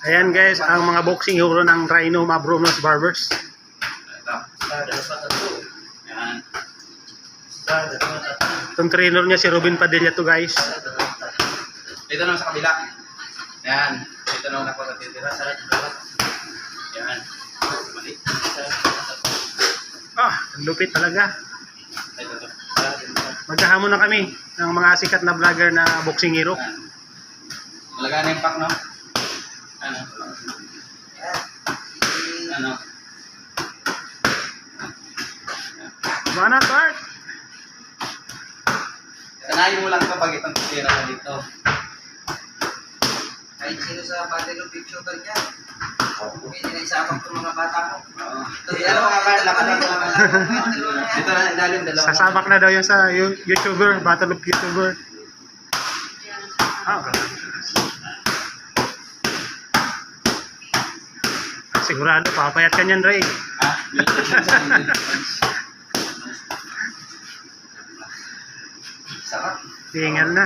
Ayan guys, ang mga boxing hero ng Rhino Mabronos Barbers. Itong trainer niya si Robin Padilla to guys. Dito naman sa kabila. Yan. Dito naman ako natitira. Yan. Ah, lupit talaga. Ito. Magkahamon na kami ng mga sikat na vlogger na boxing hero. Malaga na yung pack, no? Ano? Mana Tart? Sanayin mo lang ito pag itong titira na dito. Kahit sino sa battle of YouTuber niya. Pwede na isabang itong mga bata mo. Oo. Ano mga lakad lang naman. Dito na ilalim, dalawa. Sasabak na daw yan sa YouTuber, Battle of YouTuber. Ah, sigurado, papayat ka niyan, Ray. Ha? Sarap. Tingal na.